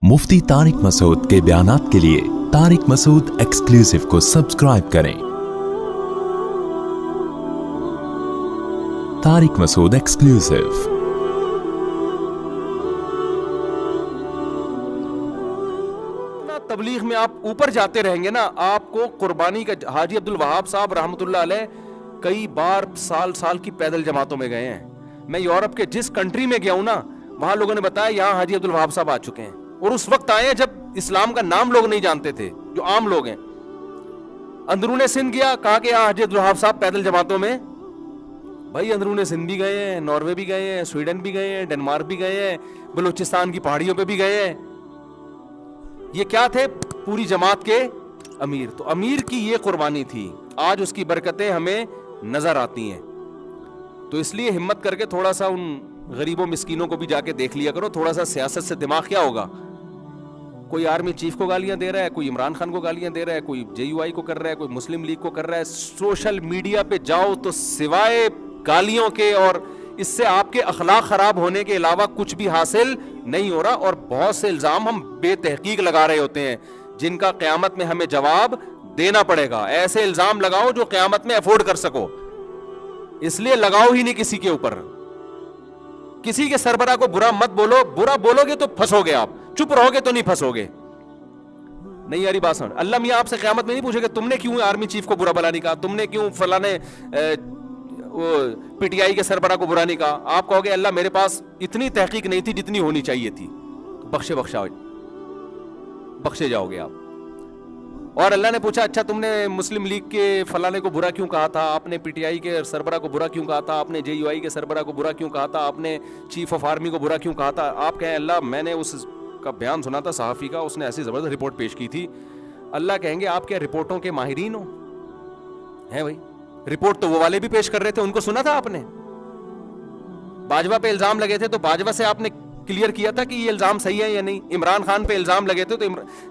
मुफ्ती तारिक मसूद के बयानात के लिए तारिक मसूद एक्सक्लूसिव को सब्सक्राइब करें। तारिक मसूद एक्सक्लूसिव। तबलीग में आप ऊपर जाते रहेंगे ना, आपको कुर्बानी का हाजी अब्दुल वहाब साहब रहमतुल्लाह अलैह कई बार साल की पैदल जमातों में गए हैं। मैं यूरोप के जिस कंट्री में गया हूं ना, वहां लोगों ने बताया यहाँ हाजी अब्दुल वहाब साहब आ चुके हैं, और उस वक्त आए जब इस्लाम का नाम लोग नहीं जानते थे, जो आम लोग हैं। अंदरूने सिंध गया, कहा कि यहाँ हाजी अब्दुल वहाब साहब पैदल जमातों में। भाई अंदरूने सिंध भी गए हैं, नॉर्वे भी गए हैं, स्वीडन भी गए हैं, डेनमार्क भी गए हैं, बलूचिस्तान की पहाड़ियों पे भी गए हैं। ये क्या थे? पूरी जमात के अमीर। तो अमीर की ये कुर्बानी थी, आज उसकी बरकतें हमें नजर आती हैं। तो इसलिए हिम्मत करके थोड़ा सा उन गरीबों मिस्कीनों को भी जाके देख लिया करो। थोड़ा सा सियासत से दिमाग क्या होगा? कोई आर्मी चीफ को गालियां दे रहा है, कोई इमरान खान को गालियां दे रहा है, कोई JUI को कर रहा है, कोई मुस्लिम लीग को कर रहा है। सोशल मीडिया पे जाओ तो सिवाय गालियों के और इससे आपके अखलाक खराब होने के अलावा कुछ भी हासिल नहीं हो रहा। और बहुत से इल्जाम हम बेतहकीक लगा रहे होते हैं, जिनका क़यामत में हमें जवाब देना पड़ेगा। ऐसे इल्जाम लगाओ जो क़यामत में अफोर्ड कर सको, इसलिए लगाओ ही नहीं किसी के ऊपर। किसी के सरबरा को बुरा मत बोलो, बुरा बोलोगे तो फंसोगे आप, चुप रहोगे तो नहीं फंसोगे। नहीं यारी बात समझ। अल्लाह मियां आपसे क़यामत में नहीं पूछेगा तुमने क्यों आर्मी चीफ को बुरा भला नहीं कहा, तुमने क्यों फलाने PTI के सरबरा को बुरा नहीं कहा। आप कहोगे अल्लाह मेरे पास इतनी तहकीक नहीं थी जितनी होनी चाहिए थी, बख्शे जाओगे आप। और अल्लाह ने पूछा अच्छा तुमने मुस्लिम लीग के फलाने को बुरा क्यों कहा था, आपने PTI के सरबरा को बुरा क्यों कहा था, आपने JUI के सरबरा को बुरा क्यों कहा था, आपने चीफ ऑफ आर्मी को बुरा क्यों कहा था। आप कहें अल्लाह मैंने उसका बयान सुना था सहाफ़ी का, उसने ऐसी ज़बरदस्त रिपोर्ट पेश की थी। अल्लाह कहेंगे आप क्या रिपोर्टों के माहिरीन हो? हैं भाई, रिपोर्ट तो वो वाले भी पेश कर रहे थे, उनको सुना था आपने? बाजवा पे इल्जाम लगे थे तो बाजवा से आपने क्लियर किया था कि ये इल्जाम सही है या नहीं। इमरान खान पे इल्जाम लगे थे तो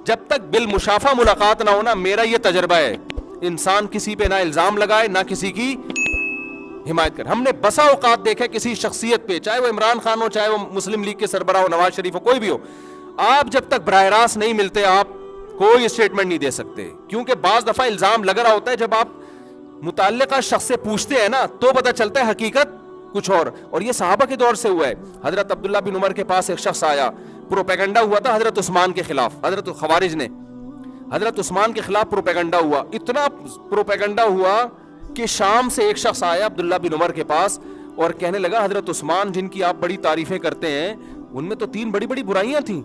जब तक बिल मुशाफा मुलाकात ना हो ना, मेरा ये तजर्बा है, इंसान किसी पे ना इल्जाम लगाए ना किसी की हिमायत करे। हमने बसा औकात देखा किसी शख्सियत पे, चाहे वो इमरान खान हो, चाहे वो मुस्लिम लीग के सरबरा हो, नवाज शरीफ हो, कोई भी हो, आप जब तक बराह रास्त नहीं मिलते आप कोई स्टेटमेंट नहीं दे सकते। क्योंकि बाज दफा इल्जाम लग रहा होता है, जब आप मुताल्लिका शख्स से पूछते हैं ना तो पता चलता है हकीकत कुछ और ये सहाबा के दौर से हुआ है। हजरत अब्दुल्ला बिन उमर के पास एक शख्स आया, प्रोपेगेंडा हुआ था हजरत उस्मान के खिलाफ, हजरत खवारिज ने हजरत उस्मान के खिलाफ प्रोपेगेंडा हुआ। इतना प्रोपेगेंडा हुआ कि शाम से एक शख्स आया अब्दुल्ला बिन उमर के पास और कहने लगा हजरत उस्मान जिनकी आप बड़ी तारीफें करते हैं, उनमें तो 3 बड़ी बड़ी बुराइयां थी।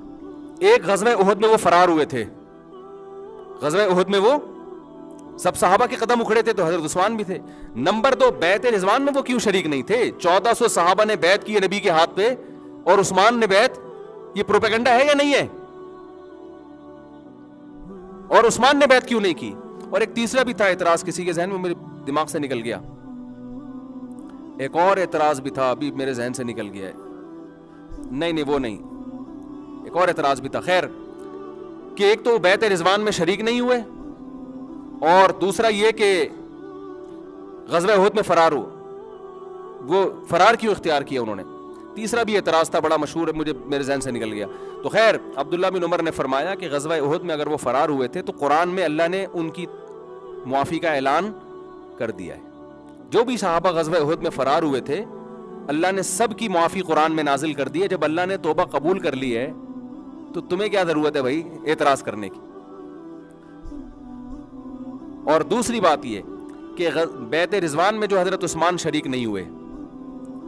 एक गज़वे उहद में वो फरार हुए थे, गज़वे उहद में वो सब सहाबा के कदम उखड़े थे तो हजरत उस्मान भी थे। नंबर 2, बैत रिजवान में वो क्यों शरीक नहीं थे? 1400 सहाबा ने बैत की नबी के हाथ पे और उस्मान ने बैत। ये प्रोपेगेंडा है या नहीं है? और उस्मान ने बैत क्यों नहीं की? और एक तीसरा भी था एतराज, किसी के जहन में मेरे दिमाग से निकल गया, एक और एतराज भी था, अभी मेरे जहन से निकल गया है। नहीं वो नहीं, एक और एतराज भी था। खैर कि एक तो बैत रिजवान में शरीक नहीं हुए, और दूसरा ये कि ग़ज़वे उहद में फरार हो, वो फरार क्यों इख्तियार किया उन्होंने। तीसरा भी एतराज़ था, बड़ा मशहूर है, मुझे मेरे जहन से निकल गया। तो खैर अब्दुल्ला बिन उमर ने फरमाया कि ग़ज़वे उहद में अगर वो फरार हुए थे तो कुरान में अल्लाह ने उनकी मुआफ़ी का ऐलान कर दिया है। जो भी सहाबा ग़ज़वे उहद में फरार हुए थे, अल्लाह ने सब की मुआफ़ी कुरान में नाजिल कर दी है। जब अल्लाह ने तौबा कबूल कर ली है तो तुम्हें क्या ज़रूरत है भाई एतराज़ करने की। और दूसरी बात ये कि बैत रिजवान में जो हजरत उस्मान शरीक नहीं हुए,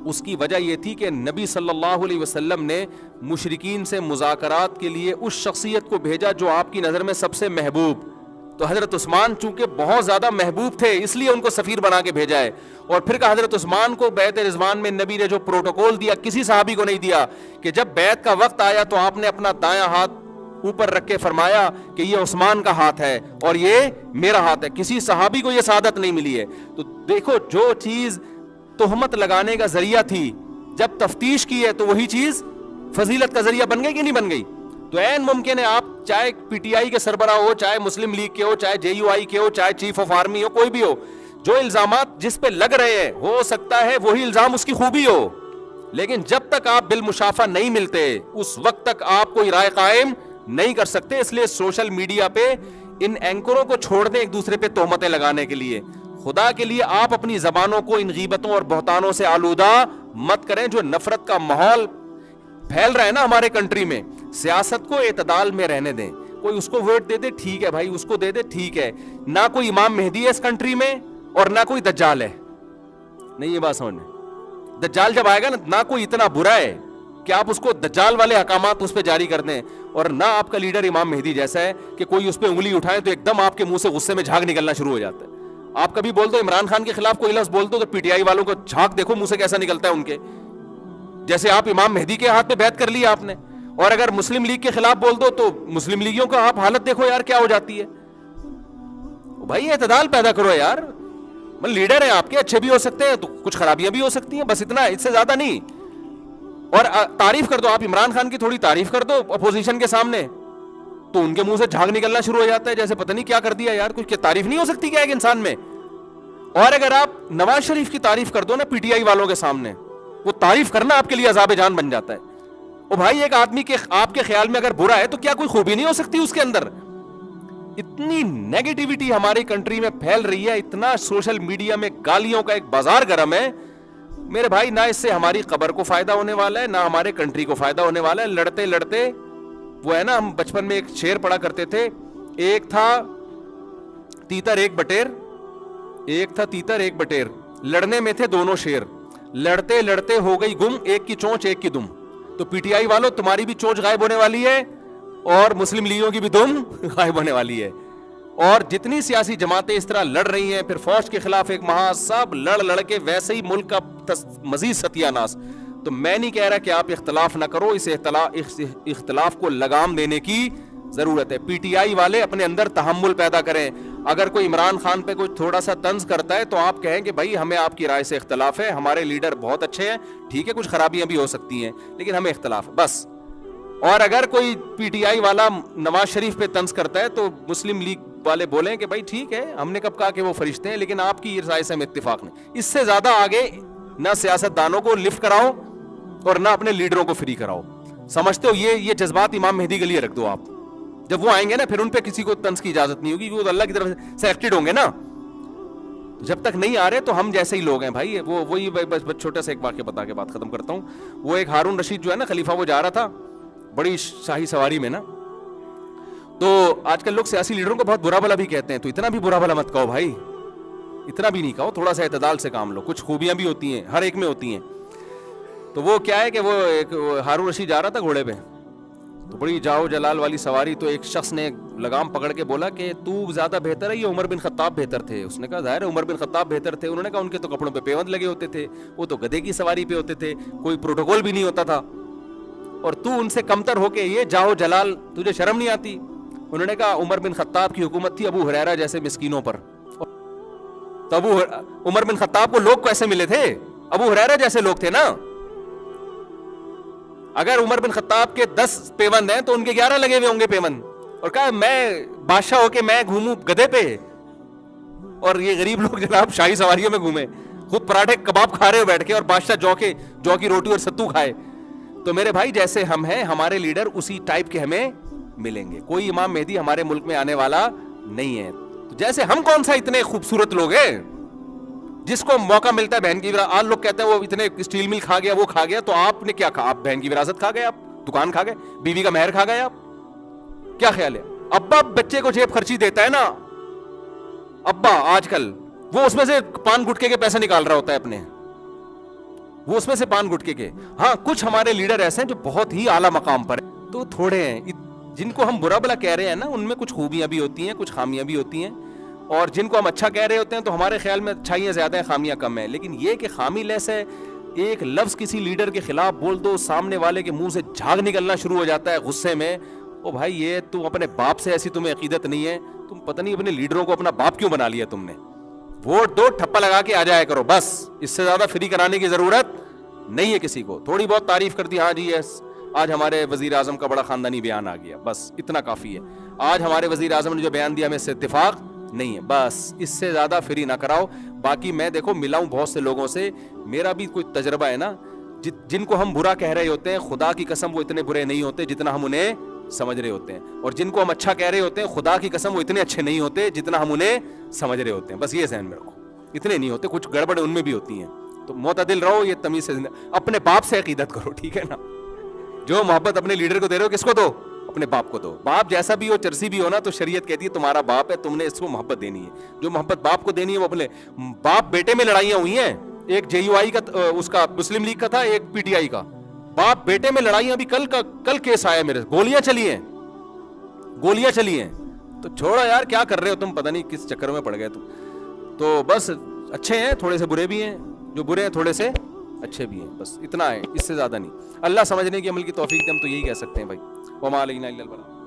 उसकी वजह यह थी कि नबी सल्लल्लाहु अलैहि वसल्लम ने मुशरिकीन से मुज़ाकरात के लिए उस शख्सियत को भेजा जो आपकी नज़र में सबसे महबूब। तो हजरत उस्मान चूंकि बहुत ज़्यादा महबूब थे, इसलिए उनको सफ़ीर बना के भेजा है। और फिर कहा हजरत उस्मान को बैत रिजवान में नबी ने जो प्रोटोकॉल दिया, किसी सहाबी को नहीं दिया, कि जब बैत का वक्त आया तो आपने अपना दायां हाथ ऊपर रख के फरमाया कि ये उस्मान का हाथ है और ये मेरा हाथ है। किसी सहाबी को ये सादत नहीं मिली है। तो देखो, जो चीज तोहमत लगाने का जरिया थी, जब तफ्तीश की है तो वही चीज फजीलत का जरिया बन गई कि नहीं बन गई। तो ऐन मुमकिन है आप चाहे PTI के सरबरा हो, चाहे मुस्लिम लीग के हो, चाहे JUI के हो, चाहे चीफ ऑफ आर्मी हो, कोई भी हो, जो इल्जामात जिस पे लग रहे हैं हो सकता है वही इल्जाम उसकी खूबी हो, लेकिन जब तक आप बिल मुशाफा नहीं मिलते उस वक्त तक आप कोई राय कायम نہیں کر سکتے. اس لیے سوشل میڈیا پہ ان اینکروں کو چھوڑ دیں ایک دوسرے پہ تہمتیں لگانے کے لیے. خدا کے لیے آپ اپنی زبانوں کو ان غیبتوں اور بہتانوں سے آلودہ مت کریں. جو نفرت کا ماحول پھیل رہا ہے نا ہمارے کنٹری میں, سیاست کو اعتدال میں رہنے دیں. کوئی اس کو ووٹ دے دے ٹھیک ہے بھائی, اس کو دے دے ٹھیک ہے. نہ کوئی امام مہدی ہے اس کنٹری میں اور نہ کوئی دجال ہے. نہیں یہ بات سمجھنا, دجال جب آئے گا نا, نہ کوئی اتنا برا ہے کہ آپ اس کو دجال والے احکامات اس پہ جاری کر دیں, اور نہ آپ کا لیڈر امام مہدی جیسا ہے کہ کوئی اس پہ انگلی اٹھائے تو ایک دم آپ کے منہ سے غصے میں جھاگ نکلنا شروع ہو جاتا ہے. آپ کبھی بول دو عمران خان کے خلاف کوئی لفظ بول دو تو پی ٹی آئی والوں کو جھاگ دیکھو منہ سے کیسا نکلتا ہے ان کے, جیسے آپ امام مہدی کے ہاتھ میں بیعت کر لی آپ نے. اور اگر مسلم لیگ کے خلاف بول دو تو مسلم لیگیوں کا آپ حالت دیکھو یار کیا ہو جاتی ہے. بھائی اعتدال پیدا کرو یار, لیڈر ہیں آپ کے, اچھے بھی ہو سکتے ہیں تو کچھ خرابیاں بھی ہو سکتی ہیں, بس اتنا, اس سے زیادہ نہیں. اور تعریف کر دو آپ عمران خان کی, تھوڑی تعریف کر دو اپوزیشن کے سامنے تو ان کے منہ سے جھاگ نکلنا شروع ہو جاتا ہے جیسے پتہ نہیں کیا کر دیا یار. کچھ تعریف نہیں ہو سکتی کیا ایک انسان میں؟ اور اگر آپ نواز شریف کی تعریف کر دو نا پی ٹی آئی والوں کے سامنے, وہ تعریف کرنا آپ کے لیے عذاب جان بن جاتا ہے. او بھائی ایک آدمی کے آپ کے خیال میں اگر برا ہے تو کیا کوئی خوبی نہیں ہو سکتی اس کے اندر؟ اتنی نیگیٹیوٹی ہماری کنٹری میں پھیل رہی ہے, اتنا سوشل میڈیا میں گالیوں کا ایک بازار گرم ہے میرے بھائی. نہ اس سے ہماری قبر کو فائدہ ہونے والا ہے, نہ ہمارے کنٹری کو فائدہ ہونے والا ہے. لڑتے لڑتے وہ ہے نا, ہم بچپن میں ایک شعر پڑھا کرتے تھے, ایک تھا تیتر ایک بٹیر, ایک تھا تیتر ایک بٹیر, لڑنے میں تھے دونوں شیر, لڑتے لڑتے ہو گئی گم, ایک کی چونچ ایک کی دم. تو پی ٹی آئی والوں تمہاری بھی چونچ غائب ہونے والی ہے اور مسلم لیگوں کی بھی دم غائب ہونے والی ہے. اور جتنی سیاسی جماعتیں اس طرح لڑ رہی ہیں, پھر فوج کے خلاف ایک مہا, سب لڑ لڑ کے ویسے ہی ملک کا مزید ستیہ ناس. تو میں نہیں کہہ رہا کہ آپ اختلاف نہ کرو, اس اختلاف کو لگام دینے کی ضرورت ہے. پی ٹی آئی والے اپنے اندر تحمل پیدا کریں. اگر کوئی عمران خان پہ کوئی تھوڑا سا طنز کرتا ہے تو آپ کہیں کہ بھائی ہمیں آپ کی رائے سے اختلاف ہے, ہمارے لیڈر بہت اچھے ہیں, ٹھیک ہے کچھ خرابیاں بھی ہو سکتی ہیں لیکن ہمیں اختلاف ہے بس. اور اگر کوئی پی ٹی آئی والا نواز شریف پہ طنز کرتا ہے تو مسلم لیگ والے بولیں کہ بھائی ٹھیک ہے, ہم نے کب کہا کہ وہ فرشتے ہیں, لیکن آپ کی رائے سے ہمیں اتفاق نہیں. اس سے زیادہ آگے نہ سیاست دانوں کو لفٹ کراؤ اور نہ اپنے لیڈروں کو فری کراؤ. سمجھتے ہو یہ جذبات امام مہدی کے لیے رکھ دو آپ. جب وہ آئیں گے نا پھر ان پہ کسی کو طنز کی اجازت نہیں ہوگی, وہ تو اللہ کی طرف سے سلیکٹڈ ہوں گے نا. جب تک نہیں آ رہے تو ہم جیسے ہی لوگ ہیں بھائی. وہی بس چھوٹا سا ایک واقعہ بتا کے بات ختم کرتا ہوں. وہ ایک ہارون رشید جو ہے نا خلیفہ, وہ جا رہا تھا بڑی شاہی سواری میں نا, تو آج کل لوگ سیاسی لیڈروں کو بہت برا بھلا بھی کہتے ہیں, تو اتنا بھی برا بھلا مت کہو بھائی, اتنا بھی نہیں کہو, تھوڑا سا اعتدال سے کام لو. کچھ خوبیاں بھی ہوتی ہیں, ہر ایک میں ہوتی ہیں. تو وہ کیا ہے کہ وہ ایک ہارون رشید جا رہا تھا گھوڑے پہ, تو بڑی جاؤ جلال والی سواری. تو ایک شخص نے لگام پکڑ کے بولا کہ تو زیادہ بہتر ہے یا عمر بن خطاب بہتر تھے؟ اس نے کہا ظاہر ہے عمر بن خطاب بہتر تھے. انہوں نے کہا ان کے تو کپڑوں پہ پیوند لگے ہوتے تھے, وہ تو گدھے کی سواری پہ ہوتے تھے, کوئی پروٹوکول بھی نہیں ہوتا تھا, اور تو ان سے کمتر ہو کے یہ جاؤ جلال, تجھے شرم نہیں آتی؟ انہوں نے کہا عمر بن خطاب کی حکومت تھی ابو ہریرہ جیسے مسکینوں پر. تو عمر بن خطاب کو لوگ کیسے ملے تھے؟ ابو ہریرہ جیسے لوگ تھے نا. اگر عمر بن خطاب کے 10 پیوند ہیں تو ان کے 11 لگے ہوئے ہوں گے پیوند, اور کہا میں بادشاہ ہو کے میں گھوموں گدھے پہ, اور یہ غریب لوگ جناب شاہی سواریوں میں گھومے, خود پراٹھے کباب کھا رہے ہو بیٹھ کے, اور بادشاہ جو کی روٹی اور ستو کھائے. تو میرے بھائی جیسے ہم ہیں ہمارے لیڈر اسی ٹائپ کے ہمیں ملیں گے. کوئی امام مہدی ہمارے ملک میں آنے والا نہیں ہے. تو جیسے ہم کون سا اتنے خوبصورت لوگ ہیں جس کو موقع ملتا ہے بہن کی وراثت. آج لوگ کہتے ہیں وہ اتنے اسٹیل مل کھا گیا, وہ کھا گیا, تو آپ نے کیا کھا؟ آپ بہن کی وراثت کھا گئے, آپ دکان کھا گئے, بیوی کا مہر کھا گئے. آپ کیا خیال ہے؟ ابا بچے کو جیب خرچی دیتا ہے نا, ابا آج کل وہ اس میں سے پان گٹکے کے پیسے نکال رہا ہوتا ہے اپنے, وہ اس میں سے پان گٹکے کے. ہاں کچھ ہمارے لیڈر ایسے ہیں جو بہت ہی اعلیٰ مقام پر ہیں, تو تھوڑے ہیں جن کو ہم برا بلا کہہ رہے ہیں نا, ان میں کچھ خوبیاں بھی ہوتی ہیں, کچھ خامیاں بھی ہوتی ہیں. اور جن کو ہم اچھا کہہ رہے ہوتے ہیں تو ہمارے خیال میں اچھائیاں زیادہ ہیں, خامیاں کم ہیں. لیکن یہ کہ خامی لیس ہے, ایک لفظ کسی لیڈر کے خلاف بول دو, سامنے والے کے منہ سے جھاگ نکلنا شروع ہو جاتا ہے غصے میں. او بھائی یہ تم اپنے باپ سے ایسی تمہیں عقیدت نہیں ہے, تم پتہ نہیں اپنے لیڈروں کو اپنا باپ کیوں بنا لیا تم نے. ووٹ دو, ٹھپا لگا کے آ جایا کرو بس, اس سے زیادہ فری کرانے کی ضرورت نہیں ہے کسی کو. تھوڑی بہت تعریف کر دی, ہاں جی یس آج ہمارے وزیر اعظم کا بڑا خاندانی بیان آ گیا, بس اتنا کافی ہے. آج ہمارے وزیر اعظم نے جو بیان دیا ہمیں اس سے اتفاق نہیں ہے, بس اس سے زیادہ فری نہ کراؤ. باقی میں دیکھو ملا ہوں بہت سے لوگوں سے, میرا بھی کوئی تجربہ ہے نا, جن کو ہم برا کہہ رہے ہوتے ہیں خدا کی قسم وہ اتنے برے نہیں ہوتے جتنا ہم انہیں समझ रहे होते हैं, और जिनको हम अच्छा कह रहे होते हैं खुदा की कसम वो इतने अच्छे नहीं होते जितना हम उन्हें समझ रहे होते हैं. बस ये सहन में रखो, इतने नहीं होते, कुछ गड़बड़ उनमें भी होती हैं. तो मोतदिल रहो, ये तमीज से अपने बाप से अकीदत करो, ठीक है ना. जो मोहब्बत अपने लीडर को दे रहे हो किसको दो, अपने बाप को दो. बाप जैसा भी हो, चरसी भी हो ना, तो शरीयत कहती है तुम्हारा बाप है, तुमने इसको मोहब्बत देनी है. जो मोहब्बत बाप को देनी है वो अपने बाप बेटे में लड़ाइयां हुई हैं. एक JUI का उसका मुस्लिम लीग का था, एक PTI का. बाप बेटे में लड़ाइयां, अभी कल केस आया मेरे, गोलियां चली हैं. तो छोड़ो यार, क्या कर रहे हो तुम, पता नहीं किस चक्कर में पड़ गए तुम. तो बस अच्छे हैं, थोड़े से बुरे भी हैं, जो बुरे हैं थोड़े से अच्छे भी हैं, बस इतना है, इससे ज्यादा नहीं. अल्लाह समझने की अमल की तौफीक दे, हम तो यही कह सकते हैं भाई. वमा अलैना इल्लल बलाग.